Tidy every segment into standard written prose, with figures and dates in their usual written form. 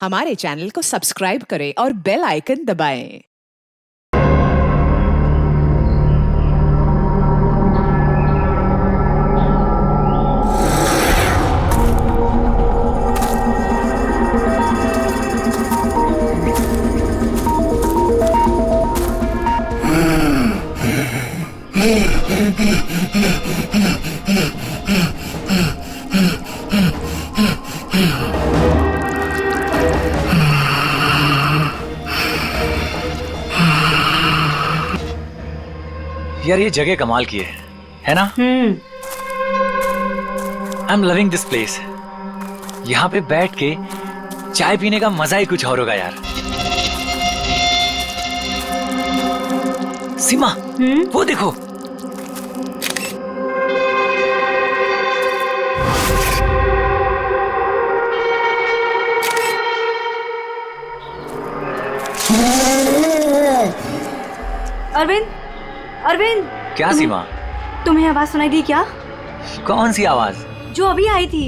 हमारे चैनल को सब्सक्राइब करें और बेल आइकन दबाएं। यार ये जगह कमाल की है ना? I am loving this place. यहाँ पे बैठ के चाय पीने का मजा ही कुछ और होगा यार। सीमा, वो देखो। अरविंद, अरविंद। क्या सीमा? तुम्हें आवाज सुनाई दी क्या? कौन सी आवाज? जो अभी आई थी।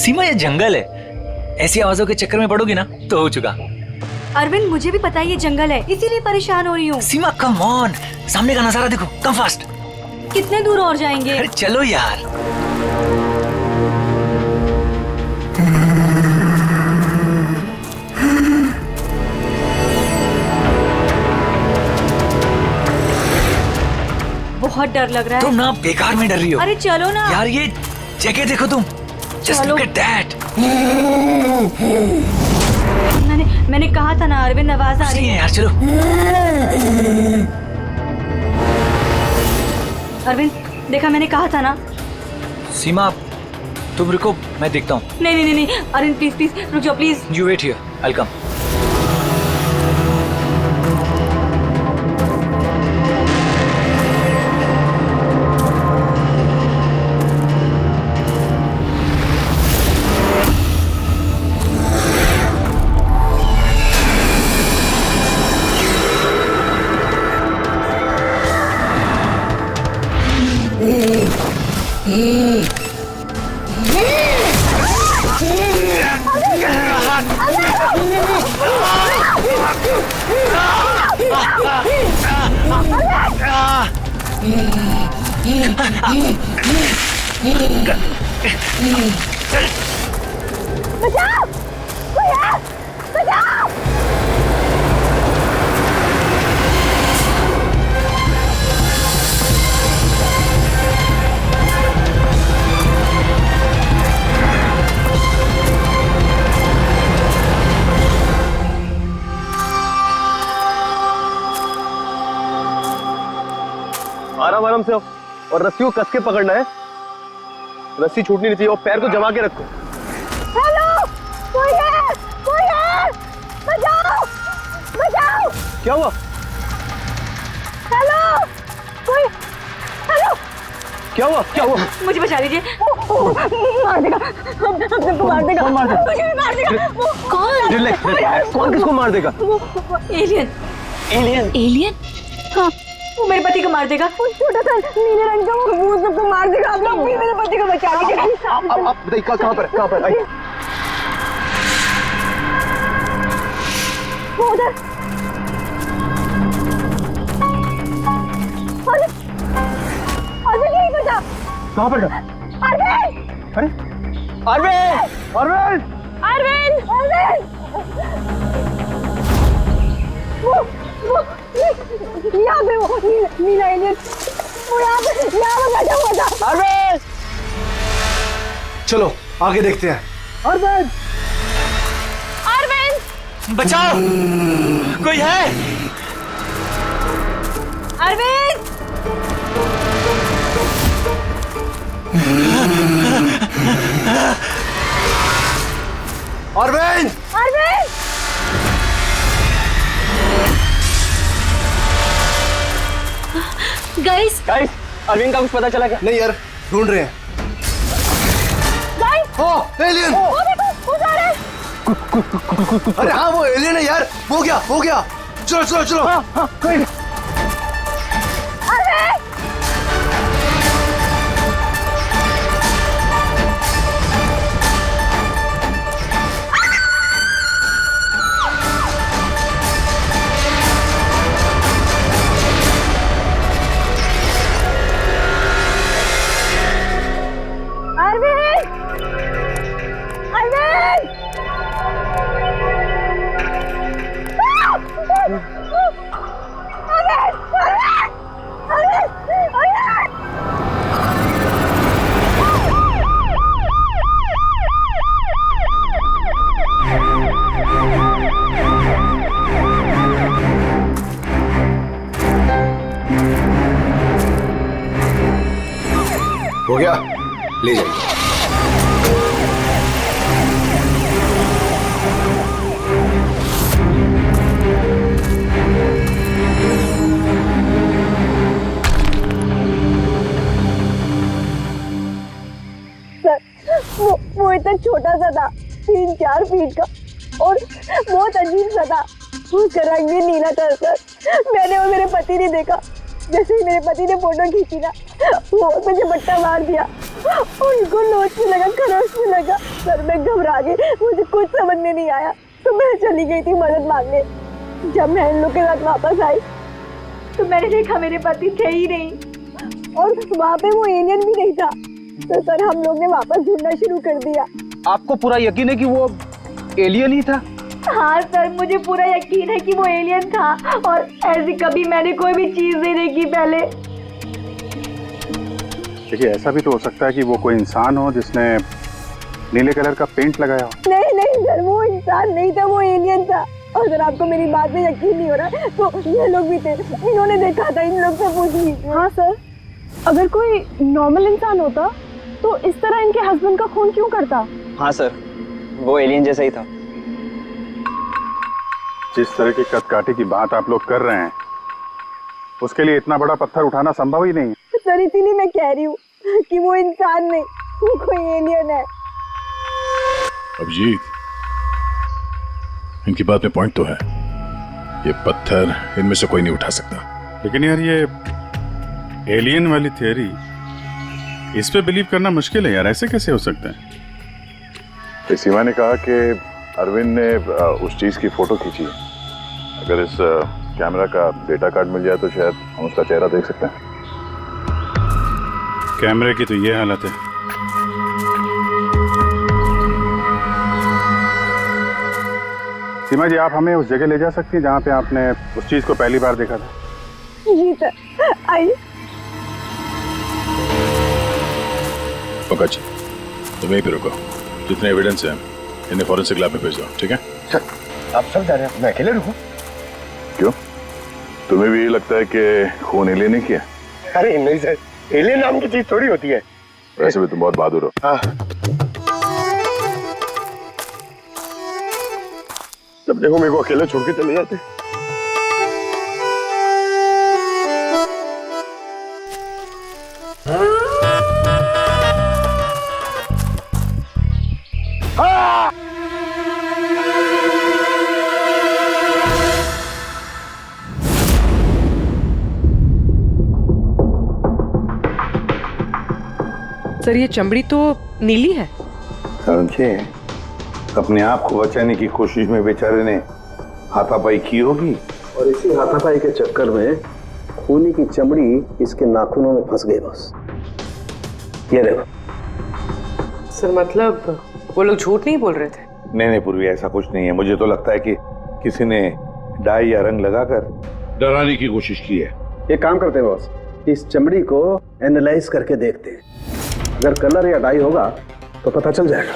सीमा ये जंगल है, ऐसी आवाजों के चक्कर में पड़ोगी ना तो हो चुका। अरविंद मुझे भी पता है ये जंगल है, इसीलिए परेशान हो रही हूँ। सीमा कम ऑन, सामने का नजारा देखो, कम फास्ट। कितने दूर और जाएंगे? अरे चलो यार। बहुत डर लग रहा है। तुम ना बेकार में डर रही हो। अरे चलो ना यार, ये जगह देखो तुम। Just look at that. मैंने कहा था ना अरविंद, आवाज आ रही है यार। चलो अरविंद, देखा मैंने कहा था ना। सीमा तुम रुको, मैं देखता हूँ। नहीं अरविंद प्लीज प्लीज रुक जाओ please. You wait here, I'll come. बचाओ! बचाओ! आराम आराम से हो और रस्सी को कस के पकड़ना है। रस्सी छूटनी नहीं चाहिए और पैर को जमा के रखो। हेलो, कोई है? कोई है? बचाओ! बचाओ! क्या हुआ? हेलो, कोई? हेलो, क्या हुआ? क्या हुआ? मुझे बचा लीजिए। मार देगा, हमको मार देगा। कौन मार देगा? मुझे भी मार देगा। वो कौन? रिलैक्स। कौन किसको मार देगा? एलियन। एलियन? एलियन? हाँ, वो मेरे पति को मार देगा। वो छोटा सा नीले रंग का वो सबको मार देगा। आप लोग भी मेरे पति को बचा लीजिए। आप बताइए कहाँ पर? कहाँ पर? आइए। वो उधर। अरविंद यहीं पर था। कहाँ पर? अरविंद! अरे अरविंद! अरविंद! अरविंद! अरविंद! वो यहाँ पे वो नीला एलियन, वो यहाँ पे बैठा हुआ था। अरविंद! चलो आगे देखते हैं। अरविंद! अरविंद! बचाओ, कोई है? अरविंद! अरविंद! अरविंद! गाइस, गाइस, अरविंद का कुछ पता चला क्या? नहीं यार, ढूंढ रहे हैं। गाइस! ओ एलियन! वो देखो, वो जा रहा है। अरे हाँ वो एलियन है यार। हो गया। चलो चलो चलो। हाँ, कोई नहीं। अरविंद! ले जाइए। सर वो इतना छोटा सा था, 3-4 फीट का, और बहुत अजीब सा था। उसका रंग भी नीला था सर। मैंने और मेरे पति ने देखा, जैसे ही मेरे पति ने फोटो खींची ना, वो मुझे बट्टा मार दिया। उनको नोच में लगा, खरोच में लगा। सर मैं घबरा गई, मुझे कुछ समझ में नहीं आया, तो मैं चली गई थी मदद मांगने। जब मैं इन लोग के साथ वापस आई तो मैंने देखा मेरे पति थे ही नहीं, और वहाँ पे वो एलियन भी नहीं था। तो सर हम लोग ने वापस ढूंढना शुरू कर दिया। आपको पूरा यकीन है कि वो एलियन ही था? हाँ सर, मुझे पूरा यकीन है कि वो एलियन था, और ऐसी कभी मैंने कोई भी चीज नहीं देखी पहले। देखिए, ऐसा भी तो हो सकता है कि वो कोई इंसान हो जिसने नीले कलर का पेंट लगाया हो। नहीं सर, वो इंसान नहीं था, वो एलियन था। और अगर आपको मेरी बात में यकीन नहीं हो रहा तो ये लोग भी थे, इन्होंने देखा था, इन लोग से पूछ लीजिए। हाँ सर, अगर कोई नॉर्मल इंसान होता तो इस तरह इनके हस्बैंड का खून क्यों करता? हाँ सर, वो एलियन जैसा ही था। जिस तरह की कदकाठी की बात आप लोग कर रहे हैं, उसके लिए इतना बड़ा पत्थर उठाना संभव ही नहीं है। सर इसीलिए मैं कह रही हूँ कि वो इंसान नहीं, वो कोई एलियन है। अभिजीत, इनकी बात में पॉइंट तो है। ये पत्थर इनमें से कोई नहीं उठा सकता। लेकिन यार, ये एलियन वाली थियरी, इस पे बिलीव करना मुश्किल है यार। ऐसे कैसे हो सकता है? सीमा ने कहा कि अरविंद ने उस चीज की फोटो खींची है। अगर इस कैमरा का डेटा कार्ड मिल जाए तो शायद हम उसका चेहरा देख सकते हैं। कैमरे की तो ये हालत है। सीमा जी, आप हमें उस जगह ले जा सकती हैं जहाँ पे आपने उस चीज को पहली बार देखा था? जी सर, आइए। पंकज, तुम यहीं पे रुको। जितने एविडेंस हैं इन्हें फॉरेंसिक लैब में भेज दो, ठीक है? सर, आप सब जा रहे हैं, मैं अकेले रुकूं? क्यों, तुम्हें भी लगता है कि खून एलियन ने किया? अरे नहीं सर, एलियन नाम की चीज थोड़ी होती है। वैसे भी तुम बहुत बहादुर हो। हाँ। तब देखो मेरे को अकेले छोड़ के चले जाते। सर ये चमड़ी तो नीली है। समझे, अपने आप को बचाने की कोशिश में बेचारे ने हाथापाई की होगी, और इसी हाथापाई के चक्कर में खूनी की चमड़ी इसके नाखूनों में फंस गई। बस ये देखो। सर मतलब वो लोग झूठ नहीं बोल रहे थे? नहीं पूर्वी, ऐसा कुछ नहीं है। मुझे तो लगता है कि किसी ने डाई या रंग लगाकर डराने की कोशिश की है। एक काम करते हैं बॉस, इस चमड़ी को एनालाइज करके देखते हैं। अगर कलर या डाई होगा तो पता चल जाएगा।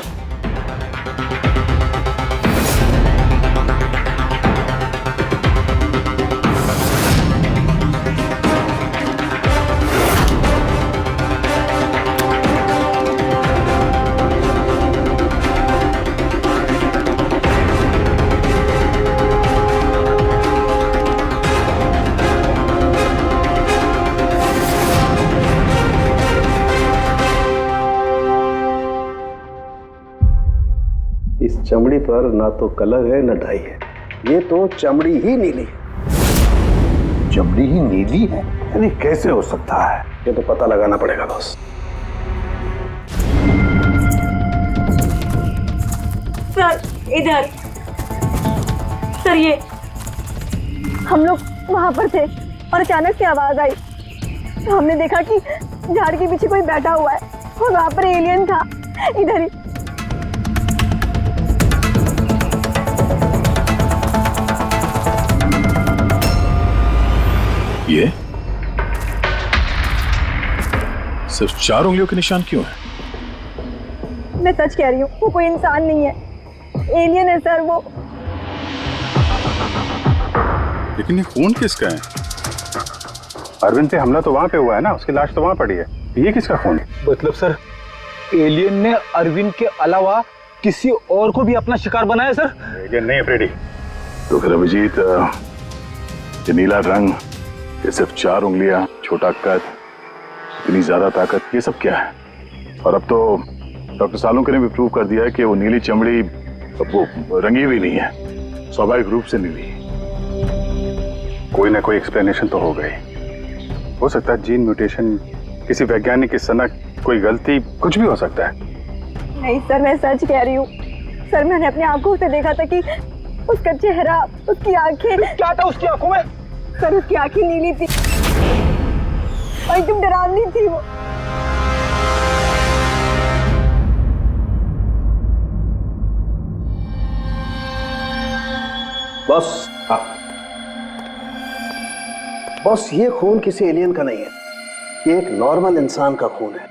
इस चमड़ी पर ना तो कलर है ना डाई है, ये तो चमड़ी ही नीली है। चमड़ी ही नीली है? यानी कैसे हो सकता है? ये तो पता लगाना पड़ेगा बॉस। सर इधर। सर ये हम लोग वहां पर थे और अचानक से आवाज आई, तो हमने देखा कि झाड़ के पीछे कोई बैठा हुआ है और वहां पर एलियन था, इधर ही। ये सिर्फ 4 उंगलियों के निशान क्यों है? मैं सच कह रही हूँ, वो कोई इंसान नहीं है, एलियन है सर वो। लेकिन ये खून किसका है? अरविंद पे हमला तो वहां पे हुआ है ना, उसकी लाश तो वहां पड़ी है। ये किसका खून है? मतलब सर, एलियन ने अरविंद के अलावा किसी और को भी अपना शिकार बनाया सर? एलियन नहीं है फ्रेडी। तो फिर अभिजीत, ये नीला रंग, ये सिर्फ 4 उंगलियां, छोटा कद, इतनी ज्यादा ताकत, ये सब क्या है? और अब तो डॉक्टर सालुंके ने भी प्रूव कर दिया है कि वो नीली चमड़ी वो रंगी हुई नहीं है, स्वाभाविक रूप से नीली। कोई ना कोई एक्सप्लेनेशन तो हो गई। हो सकता है जीन म्यूटेशन, किसी वैज्ञानिक की सनक, कोई गलती, कुछ भी हो सकता है। नहीं सर, मैं सच कह रही हूँ सर। मैंने अपनी आंखों से देखा था कि उसका चेहरा, उसकी आंखें। क्या था उसकी आंखों में? सर उसकी आंखें नीली थी और एकदम डरावनी थी वो। बॉस, बॉस, ये खून किसी एलियन का नहीं है, ये एक नॉर्मल इंसान का खून है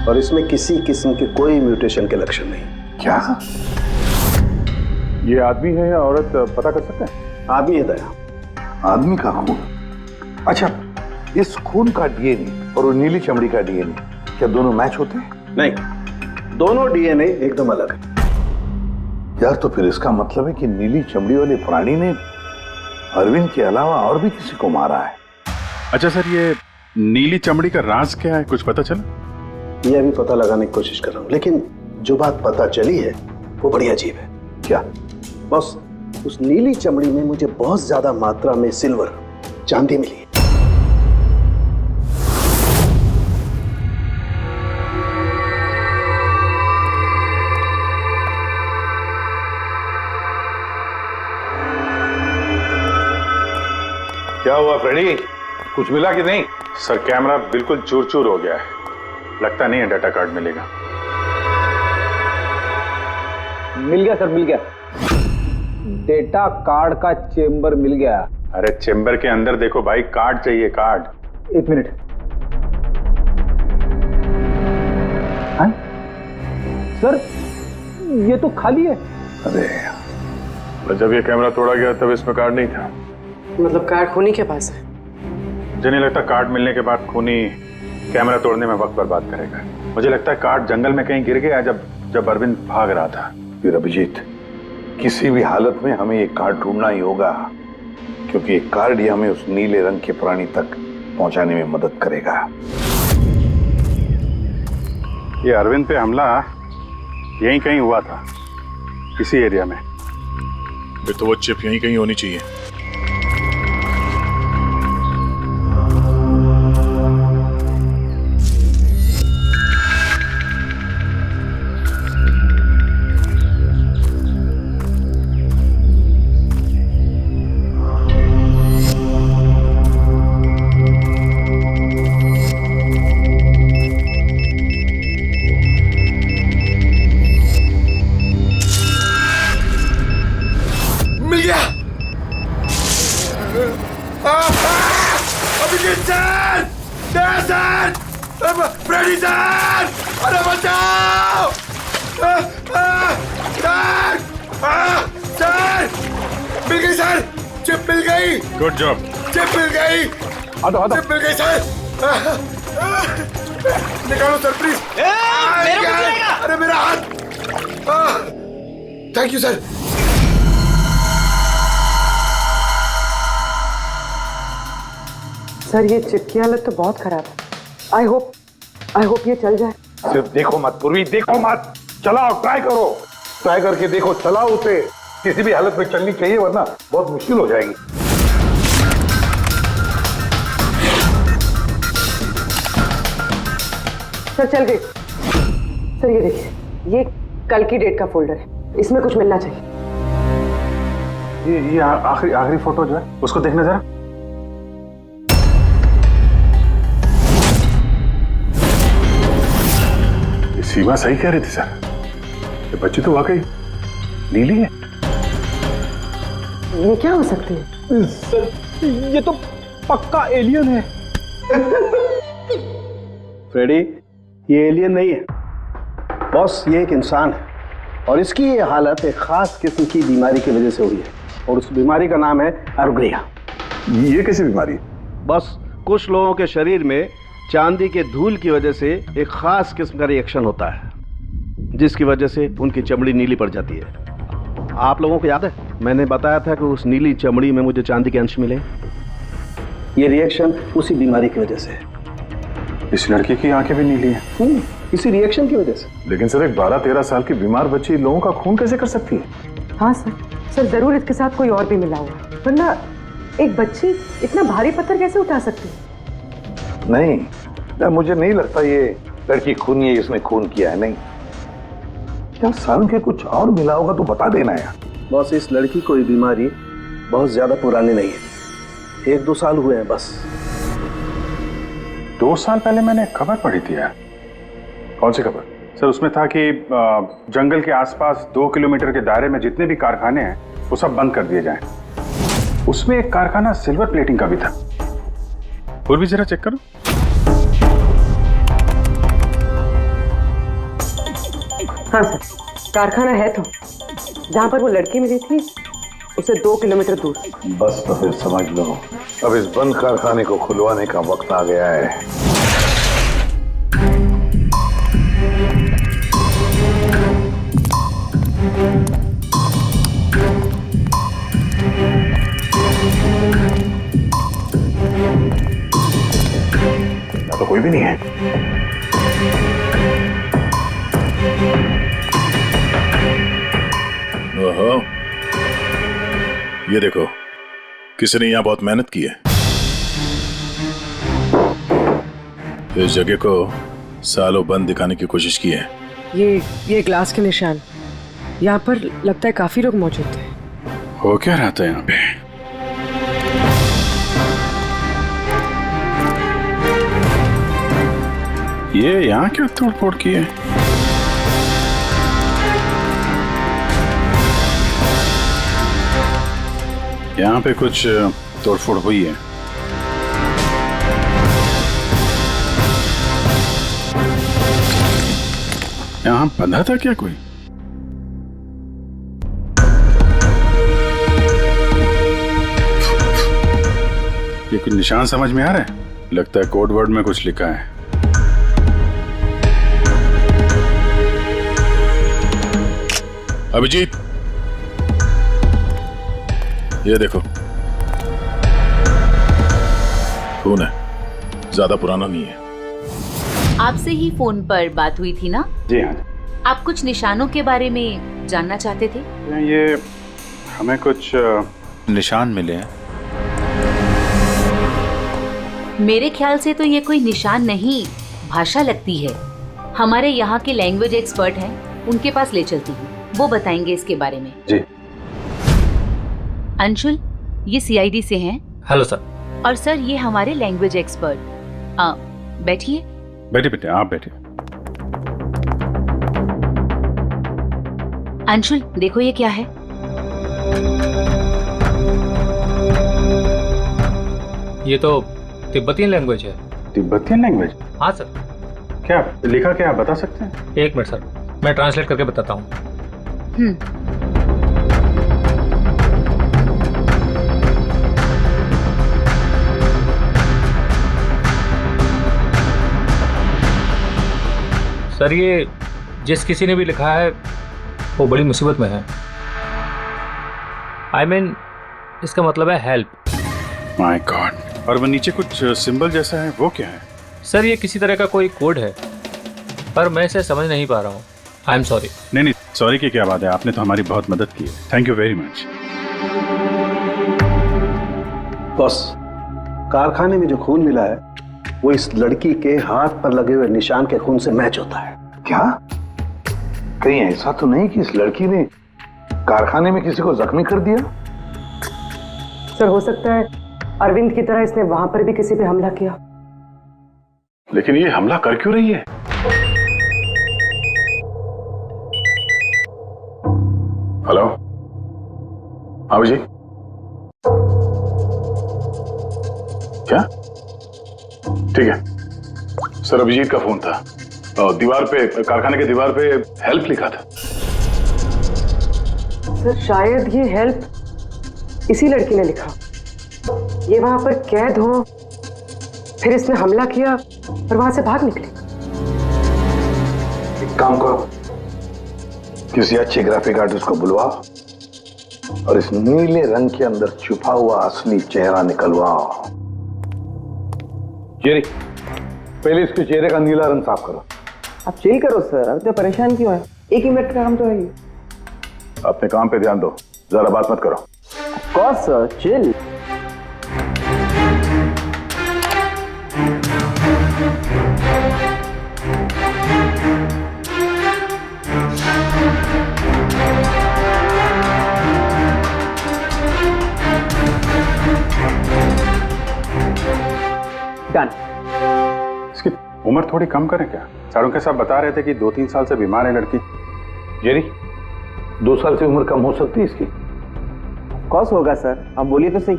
और इसमें किसी किस्म के कोई म्यूटेशन के लक्षण नहीं। क्या ये आदमी है या औरत, पता कर सकते हैं? आदमी है दया। आदमी का खून? अच्छा, इस खून का डीएनए और वो नीली चमड़ी का डीएनए क्या दोनों मैच होते हैं? नहीं, दोनों डीएनए एकदम अलग है। यार, तो फिर इसका मतलब है कि नीली चमड़ी वाले प्राणी ने अरविंद के अलावा और भी किसी को मारा है। अच्छा सर, ये नीली चमड़ी का राज क्या है, कुछ पता चला? ये अभी पता लगाने की कोशिश कर रहा हूं, लेकिन जो बात पता चली है वो बड़ी अजीब है। क्या? बस उस नीली चमड़ी में मुझे बहुत ज्यादा मात्रा में सिल्वर, चांदी मिली है। क्या हुआ फ्रेडी, कुछ मिला कि नहीं? सर कैमरा बिल्कुल चूर चूर हो गया है, लगता नहीं है डाटा कार्ड मिलेगा। मिल गया सर, मिल गया। डेटा कार्ड का चेंबर मिल गया। अरे चेंबर के अंदर देखो भाई, कार्ड चाहिए, कार्ड। 1 मिनट। हाँ? सर ये तो खाली है। अरे जब ये कैमरा तोड़ा गया तब इसमें कार्ड नहीं था। मतलब कार्ड खूनी के पास है? मुझे नहीं लगता कार्ड मिलने के बाद खूनी कैमरा तोड़ने में वक्त बर्बाद करेगा। मुझे लगता है कार्ड जंगल में कहीं गिर गया जब अरविंद भाग रहा था। फिर अभिजीत, किसी भी हालत में हमें ये कार्ड ढूंढना ही होगा, क्योंकि ये कार्ड ही हमें उस नीले रंग के प्राणी तक पहुंचाने में मदद करेगा। ये अरविंद पे हमला यहीं कहीं हुआ था, इसी एरिया में। तो वो चिप यहीं कहीं होनी चाहिए। मिल गया। अभिजीत सर, दया सर, फ्रेडी सर, अरे बचाओ सर, सर मिल गई सर, चिप मिल गई। Good job. चिप मिल गई, चिप मिल गई सर। निकालो सर प्लीज। अरे मेरा हाथ। Thank you sir. सर ये चिप की हालत तो बहुत खराब है। आई होप ये चल जाए। सिर्फ देखो मत पूर्वी, देखो मत, चलाओ, ट्राई करो, ट्राई करके देखो, चलाओ उसे। किसी भी हालत में चलनी चाहिए, वरना बहुत मुश्किल हो जाएगी। सर चल गई। सर ये देखिए, ये कल की डेट का फोल्डर है, इसमें कुछ मिलना चाहिए। ये आखिरी फोटो जो है उसको देखना जरा। सीमा सही कह रही थी सर, ये बच्ची तो वाकई नीली है। ये क्या हो सकती है? सर ये तो पक्का एलियन है। फ्रेडी, ये एलियन नहीं है बॉस, ये एक इंसान है और इसकी ये हालत एक खास किस्म की बीमारी की वजह से हुई है और उस बीमारी का नाम है अर्ग्रिया। ये कैसी बीमारी? बस कुछ लोगों के शरीर में चांदी के धूल की वजह से एक खास किस्म का रिएक्शन होता है, जिसकी वजह से उनकी चमड़ी नीली पड़ जाती है। आप लोगों को याद है मैंने बताया था कि उस नीली चमड़ी में मुझे चांदी के अंश मिले। ये रिएक्शन उसी बीमारी की वजह से है। इस लड़की की आंखें भी नीली हैं। इसी रिएक्शन की वजह से। लेकिन सर एक 12-13 साल की बीमार बच्ची लोगों का खून कैसे कर सकती है? हाँ सर जरूर इसके साथ कोई और भी मिला हुआ है, वरना एक बच्ची इतना भारी पत्थर कैसे उठा सकती है? नहीं, मुझे नहीं लगता ये लड़की खून है, इसने खून किया है। नहीं यार, साल के कुछ और मिला होगा तो बता देना यार। बॉस, इस लड़की को ये बीमारी बहुत ज्यादा पुरानी नहीं है, 1-2 साल हुए हैं बस। 2 साल पहले मैंने खबर पढ़ी थी यार। कौन सी खबर? सर उसमें था कि जंगल के आसपास 2 किलोमीटर के दायरे में जितने भी कारखाने हैं वो सब बंद कर दिए जाएं। उसमें एक कारखाना सिल्वर प्लेटिंग का भी था। और भी जरा चेक करो। हाँ सर, कारखाना है तो जहाँ पर वो लड़की मिली थी उसे 2 किलोमीटर दूर। बस तो फिर समझ लो, अब इस बंद कारखाने को खुलवाने का वक्त आ गया है। तो कोई भी नहीं है। ओहो, ये देखो, किसी ने यहाँ बहुत मेहनत की है। इस जगह को सालों बंद दिखाने की कोशिश की है। ये ग्लास के निशान, यहाँ पर लगता है काफी लोग मौजूद थे। हो क्या रहा था यहाँ पे? ये यहाँ क्या तोड़-फोड़ की है? यहाँ पे कुछ तोड़फोड़ हुई है। यहाँ बंधा था क्या कोई? ये कुछ निशान समझ में आ रहा है? लगता है कोड वर्ड में कुछ लिखा है। अभिजीत, ये देखो, खून है, ज्यादा पुराना नहीं है। आपसे ही फोन पर बात हुई थी ना? जी हाँ। आप कुछ निशानों के बारे में जानना चाहते थे? ये हमें कुछ निशान मिले हैं। मेरे ख्याल से तो ये कोई निशान नहीं, भाषा लगती है। हमारे यहाँ के लैंग्वेज एक्सपर्ट हैं, उनके पास ले चलती हूँ, वो बताएंगे इसके बारे में। जी। अंशुल, ये सीआईडी से हैं। Hello sir. और सर, ये हमारे लैंग्वेज एक्सपर्ट। बैठिए। बैठे बेटे, आप बैठे। अंशुल, देखो ये क्या है। ये तो तिब्बतियन लैंग्वेज है। Tibetan language? हाँ सर। क्या लिखा, क्या आप बता सकते हैं? 1 मिनट सर, मैं ट्रांसलेट करके बताता हूँ। सर, ये जिस किसी ने भी लिखा है वो बड़ी मुसीबत में है। I mean, इसका मतलब है हेल्प। My God. और वो नीचे कुछ सिंबल जैसा है, वो क्या है? सर, ये किसी तरह का कोई कोड है, पर मैं इसे समझ नहीं पा रहा हूँ। I am sorry. नहीं, सॉरी की क्या बात है, आपने तो हमारी बहुत मदद की है। Thank you very much. Boss, कारखाने में जो खून मिला है वो इस लड़की के हाथ पर लगे हुए निशान के खून से मैच होता है। क्या? कहीं ऐसा तो नहीं कि इस लड़की ने कारखाने में किसी को जख्मी कर दिया? सर, हो सकता है अरविंद की तरह इसने वहां पर भी किसी पे हमला किया। लेकिन ये हमला कर क्यों रही है? हेलो, हाँ जी। क्या? ठीक है सर, अभिजीत का फोन था। दीवार पे, कारखाने के दीवार पे हेल्प लिखा था। सर, शायद ये हेल्प इसी लड़की ने लिखा। ये वहां पर कैद हो फिर इसने हमला किया और वहां से भाग निकली। एक काम करो, किसी अच्छे ग्राफिक आर्टिस्ट को बुलवाओ और इस नीले रंग के अंदर छुपा हुआ असली चेहरा निकलवाओ। जेरी, पहले इसके चेहरे का नीला रंग साफ करो। आप चिल करो सर, अब तो परेशान क्यों है? 1 ही मिनट का काम तो है ये। अपने काम पे ध्यान दो, ज्यादा बात मत करो। Of course sir, chill. Done. इसकी उम्र थोड़ी कम करें क्या? सारों के साथ बता रहे थे कि 2-3 साल से बीमार है लड़की। जेरी, 2 साल से उम्र कम हो सकती है इसकी? ऑफ कोर्स होगा सर, आप बोलिए तो सही।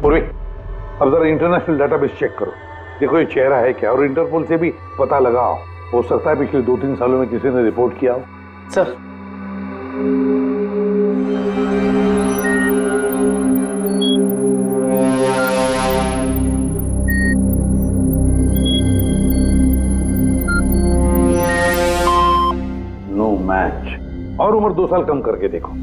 पूर्वी, अब जरा इंटरनेशनल डाटाबेस चेक करो, देखो ये चेहरा है क्या, और इंटरपोल से भी पता लगाओ। हो सकता है पिछले 2-3 सालों में किसी ने रिपोर्ट किया हो। Sir, no match. और उम्र 2 साल कम करके देखो।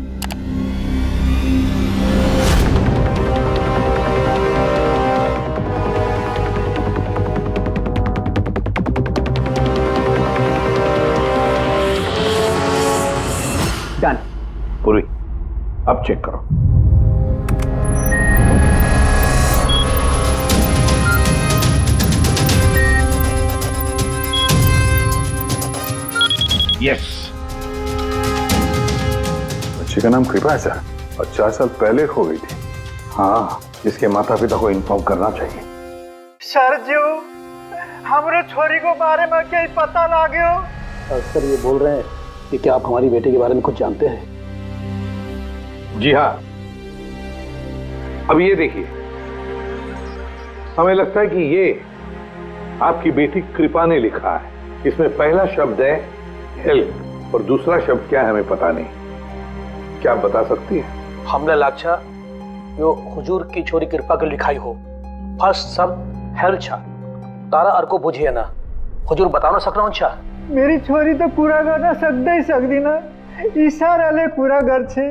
डन। पूरी, अब चेक करो। यस। बच्चे का नाम कृपा है सर, और 4 साल पहले हो गई थी। हाँ, इसके माता पिता को इन्फॉर्म करना चाहिए। सर जी, हमारे छोरी को बारे में क्या पता लगे हो? सर ये बोल रहे हैं कि क्या आप हमारी बेटे के बारे में कुछ जानते हैं? जी हाँ। अब ये देखिए, हमें लगता है कि ये आपकी बेटी कृपा ने लिखा है। इसमें पहला शब्द है हेल्प और दूसरा शब्द क्या है हमें पता नहीं। क्या आप बता सकती है? हमने लाचा जो हुजूर की छोरी कृपा के लिखाई हो। फर्स्ट शब्द हेल्प छा, तारा अर्को बुझिए ना। हुजूर बता ना सकना छा। मेरी छोरी तो पूरा करना सकते ही सकती ना, इशारा ले पूरा घर छे।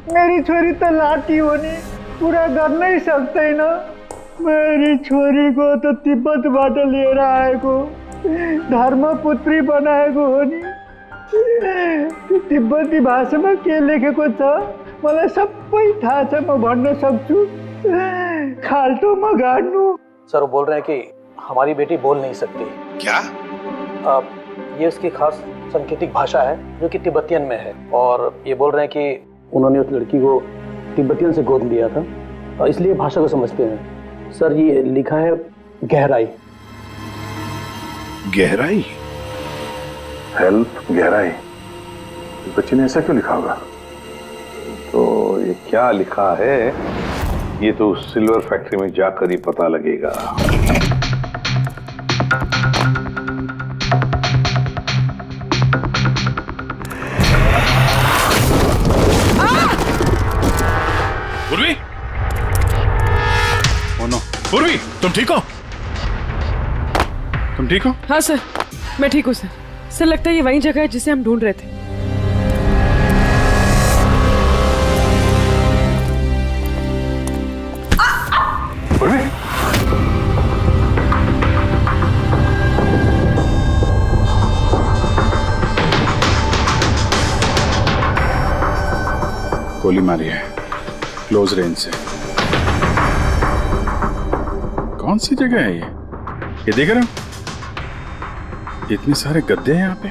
मेरी छोरी तो लाठी होनी पूरा कर नहीं सकते ना। मेरी छोरी को तो तिब्बत बाटे ले रहा है को धर्मपुत्री बनाए को होनी। तिब्बती भाषा में के लेखे को छ मलाई सबै थाहा छ, म भन्न सक्छु। खाल्टो म गाड्नु। सर वो बोल रहे हैं कि हमारी बेटी बोल नहीं सकती। क्या? ये उसकी खास सांकेतिक भाषा है जो कि तिब्बतियन में है, और ये बोल रहे हैं कि उन्होंने उस लड़की को तिब्बतियन से गोद लिया था, इसलिए भाषा को समझते हैं। सर ये लिखा है गहराई। गहराई? हेल्प गहराई? इस बच्चे ने ऐसा क्यों लिखा होगा? तो ये क्या लिखा है ये तो सिल्वर फैक्ट्री में जाकर ही पता लगेगा। पूर्वी! ओ नो, पूर्वी, तुम ठीक हो? तुम ठीक हो? हाँ सर, मैं ठीक हूँ सर। सर लगता है ये वही जगह है जिसे हम ढूंढ रहे थे। पूर्वी! गोली मारी है क्लोज रेंज से। कौन सी जगह है ये देख रहे हो? इतने सारे गद्दे हैं यहाँ पे।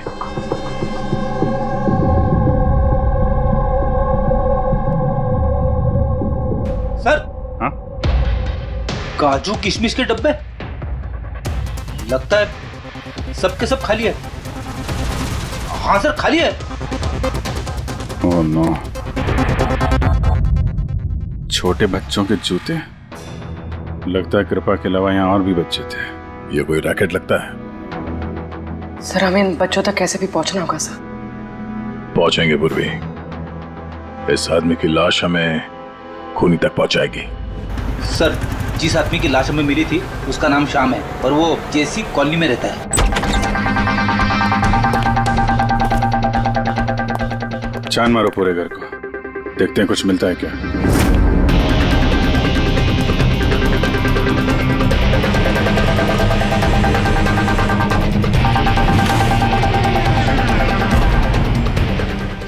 सर, हाँ? काजू किशमिश के डब्बे लगता है सबके सब खाली है। हाँ सर, खाली है। ओह नो, छोटे बच्चों के जूते। लगता है कृपा के अलावा यहाँ और भी बच्चे थे। ये कोई रैकेट लगता है। सर हमें इन बच्चों तक कैसे भी पहुंचना होगा सर। पहुंचेंगे पूर्वी। इस आदमी की लाश हमें खूनी तक पहुंचाएगी। सर जिस आदमी की लाश हमें मिली थी उसका नाम श्याम है और वो जेसी कॉलोनी में रहता है। छान मारो पूरे घर को, देखते हैं कुछ मिलता है क्या।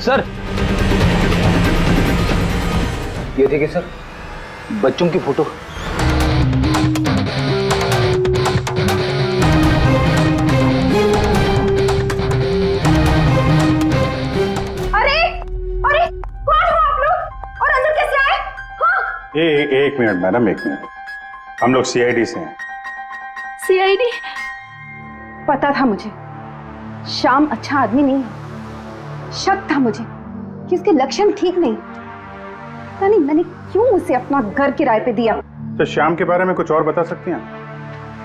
सर ये देखिए सर, बच्चों की फोटो। एक मिनट मैडम, एक मिनट। हम लोग सीआईडी से हैं। सीआईडी? पता था मुझे श्याम अच्छा आदमी नहीं है। शक था मुझे कि उसके लक्षण ठीक नहीं। पता नहीं मैंने क्यों उसे अपना घर किराए पे दिया। तो श्याम के बारे में कुछ और बता सकती हैं?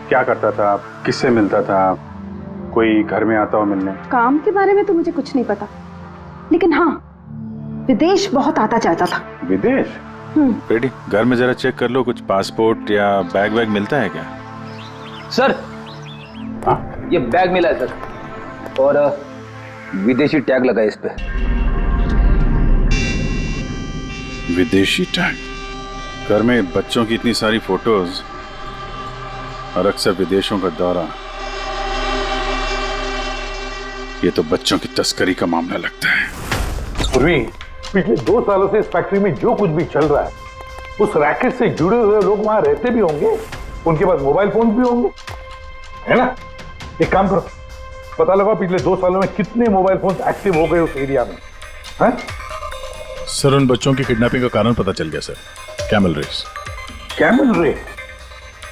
क्या करता था, किससे मिलता था, कोई घर में आता हो मिलने? काम के बारे में तो मुझे कुछ नहीं पता, लेकिन हाँ विदेश बहुत आता जाता था। विदेश? बेटी घर में जरा चेक कर लो, कुछ पासपोर्ट या बैग वैग मिलता है क्या? सर ये बैग मिला है सर, और विदेशी टैग लगा है इस पे। विदेशी टैग? घर में बच्चों की इतनी सारी फोटोज और अक्सर विदेशों का दौरा, ये तो बच्चों की तस्करी का मामला लगता है। पूर्वी, पिछले 2 सालों से इस फैक्ट्री में जो कुछ भी चल रहा है, उस रैकेट से जुड़े हुए लोग वहां रहते भी होंगे, उनके पास मोबाइल फोन भी होंगे, है ना? एक काम करो, पता लगाओ पिछले 2 सालों में कितने मोबाइल फोन एक्टिव हो गए उस एरिया में। है सर उन बच्चों की किडनैपिंग का कारण पता चल गया sir. Camel race. Camel race?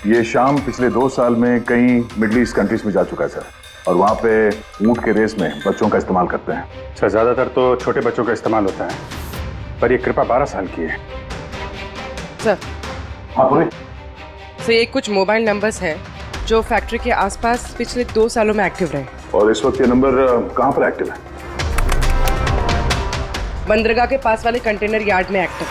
ये शाम पिछले 2 साल में कई मिडिल ईस्ट कंट्रीज में जा चुका है सर, और वहाँ पे ऊंट के रेस में बच्चों का इस्तेमाल करते हैं। सर ज्यादातर तो छोटे बच्चों का इस्तेमाल होता है, पर ये कृपा 12 साल की है। सर हाँ पूरे? सर ये कुछ मोबाइल नंबर्स हैं जो फैक्ट्री के आसपास पिछले 2 सालों में एक्टिव रहे। और इस वक्त ये नंबर कहाँ पर एक्टिव है? बंदरगाह के पास वाले कंटेनर यार्ड में एक्टिव।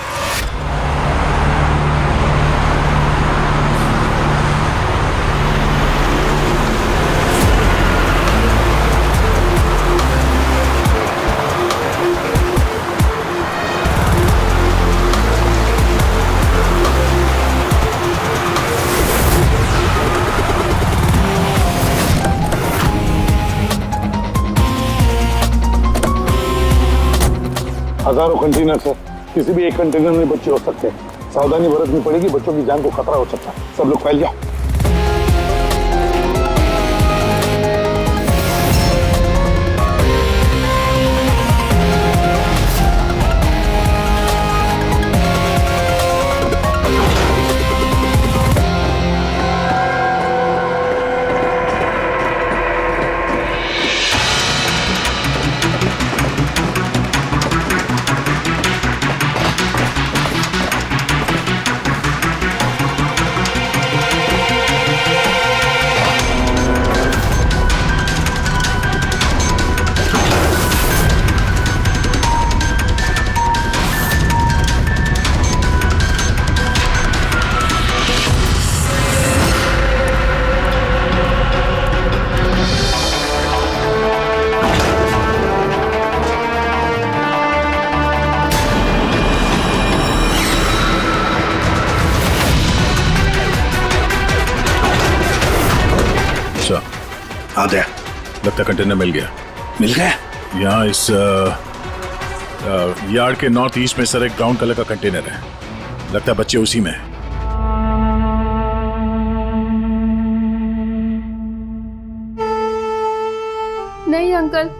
हजारों कंटेनर सर, किसी भी एक कंटेनर में बच्चे हो सकते हैं। सावधानी बरतनी पड़ेगी, बच्चों की जान को खतरा हो सकता है। सब लोग फैल जाओ। हाँ दया, लगता कंटेनर मिल गया। मिल गया? यहाँ इस यार्ड के नॉर्थ ईस्ट में सर एक ब्राउन कलर का कंटेनर है, लगता है बच्चे उसी में हैं। नहीं अंकल,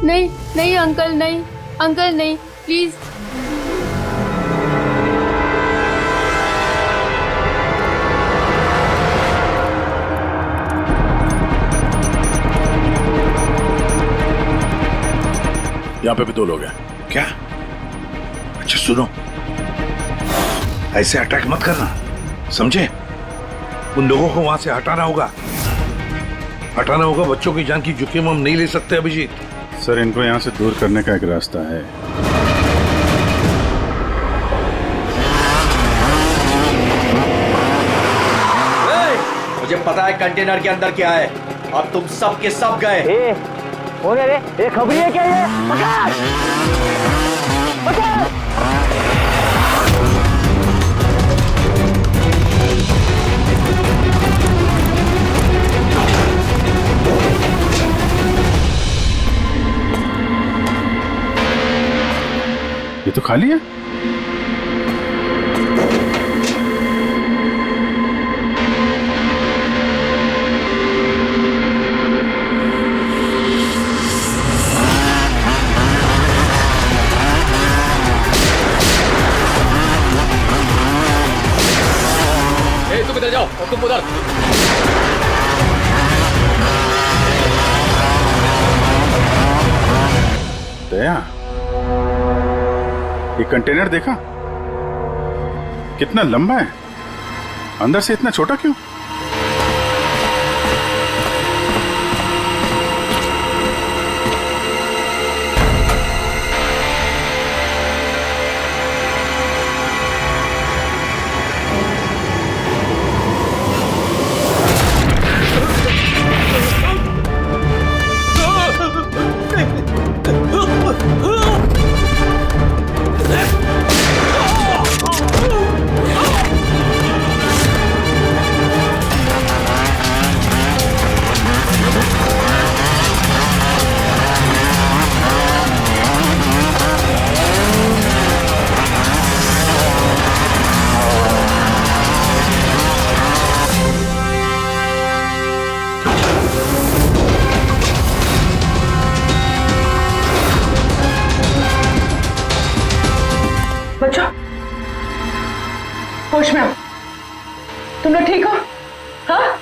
नहीं नहीं अंकल, नहीं अंकल, नहीं प्लीज। यहाँ पे भी 2 लोग हैं। क्या? अच्छा सुनो, ऐसे अटैक मत करना, समझे? उन लोगों को वहां से हटाना होगा। हटाना होगा, बच्चों की जान की जोखिम हम नहीं ले सकते अभिजीत। सर, इनको यहाँ से दूर करने का एक रास्ता है। मुझे पता है कंटेनर के अंदर क्या है, अब तुम सब के सब गए। हो गया रे, खबरी है क्या ये? पकड़! पकड़! ये तो खाली है। तुम इधर जाओ और तुम उधर। दया, ये कंटेनर देखा कितना लंबा है, अंदर से इतना छोटा क्यों? बच्चों, होश में आओ। तुम लोग ठीक हो? हाँ?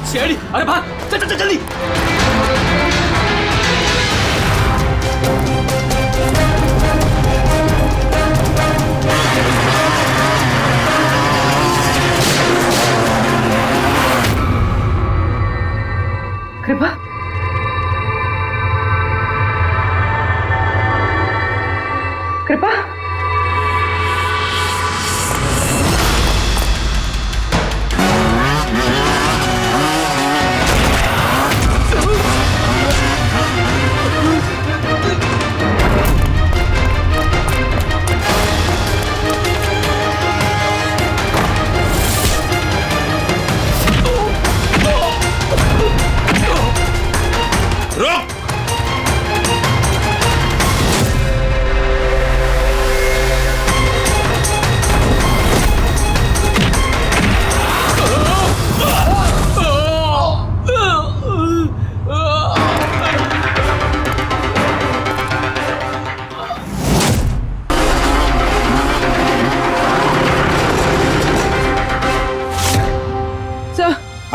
शेरी, अरे भाग, चल चल चल जल्दी। कृपा, कृपा,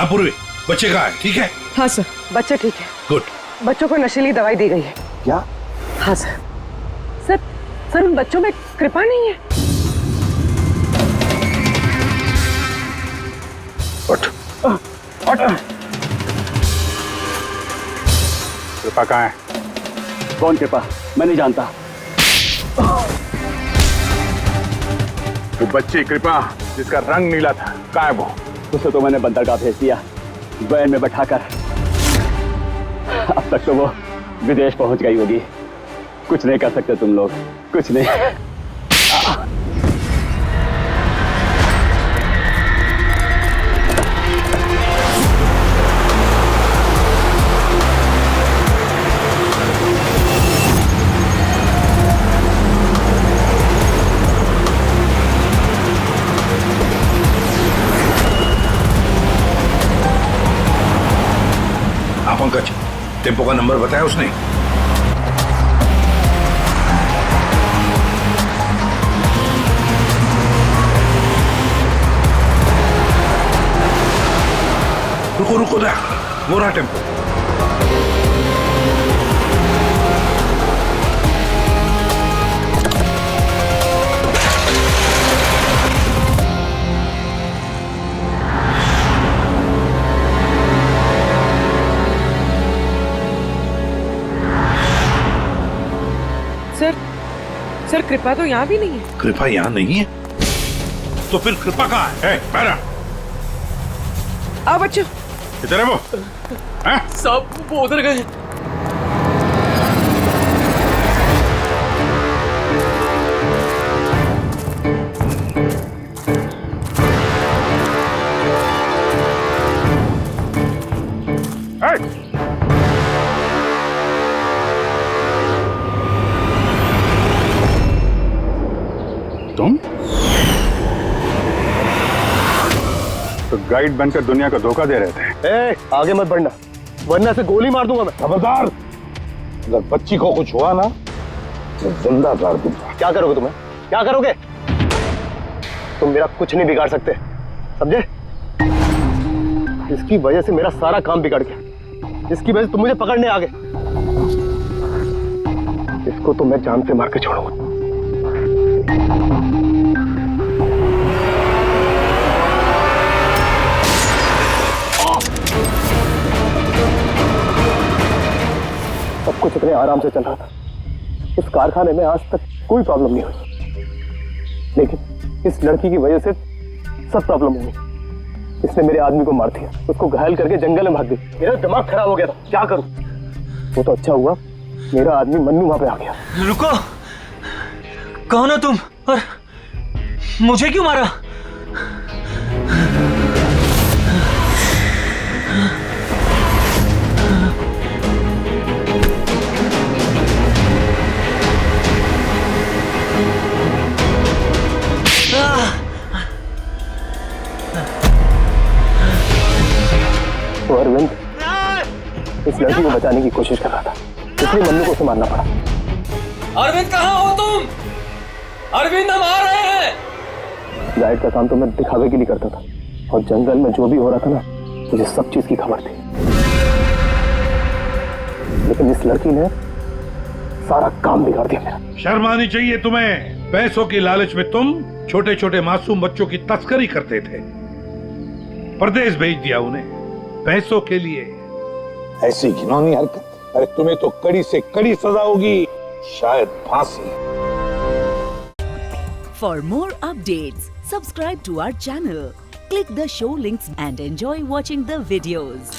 पूर्वी, बच्चे कहाँ है? ठीक है? हाँ सर, बच्चे ठीक है। गुड। बच्चों को नशीली दवाई दी गई है। क्या? हाँ सर। सर, सर उन बच्चों में कृपा नहीं है। उठ। कृपा कहाँ है? कौन कृपा? मैं नहीं जानता। वो बच्ची कृपा जिसका रंग नीला था, कहाँ है वो? उसे तो मैंने बंदरगाह भेज दिया, वैन में बैठाकर। अब तक तो वो विदेश पहुंच गई होगी। कुछ नहीं कर सकते तुम लोग, कुछ नहीं। टेम्पो का नंबर बताया उसने? रुको रुको ना, वो रहा टेम्पो। सर कृपा तो यहाँ भी नहीं है। कृपा यहाँ नहीं है तो फिर कृपा कहाँ है? पैरा अब अच्छा इधर है वो। हैं? सब वो उधर गए। तुम तो गाइड बनकर दुनिया को धोखा दे रहे थे। आगे मत बढ़ना वरना से गोली मार दूंगा मैं। खबरदार, अगर बच्ची को कुछ हुआ ना तो जिंदा गाड़ दूंगा। क्या करोगे तुम्हें? क्या करोगे? तुम मेरा कुछ नहीं बिगाड़ सकते, समझे? इसकी वजह से मेरा सारा काम बिगड़ गया, इसकी वजह से तुम मुझे पकड़ने आ गए। इसको तो मैं जान से मार के छोड़ूंगा। सब कुछ इतने आराम से चल रहा था, इस कारखाने में आज तक कोई प्रॉब्लम नहीं हुई, लेकिन इस लड़की की वजह से सब प्रॉब्लम हुई। इसने मेरे आदमी को मार दिया, उसको घायल करके जंगल में भाग गई। मेरा दिमाग खराब हो गया था, क्या करूं? वो तो अच्छा हुआ मेरा आदमी मन्नू वहां पे आ गया। रुको, कौन हो तुम और मुझे क्यों मारा? तो अरविंद इस लड़की को बचाने की कोशिश कर रहा था, इसलिए मन्नू को उसे मारना पड़ा। अरविंद कहाँ हो तुम? अरविंद हम आ रहे हैं। गाइड का काम तो मैं दिखावे के लिए करता था, और जंगल में जो भी हो रहा था ना, मुझे सब चीज की खबर थी। लेकिन इस लड़की ने सारा काम बिगाड़ दिया मेरा। शर्म आनी चाहिए तुम्हें। पैसों की लालच में तुम छोटे छोटे मासूम बच्चों की तस्करी करते थे, परदेश भेज दिया उन्हें पैसों के लिए। ऐसी घिनौनी हरकत, अरे तुम्हें तो कड़ी से कड़ी सजा होगी, शायद फांसी। For more updates, subscribe to our channel, click the show links and enjoy watching the videos.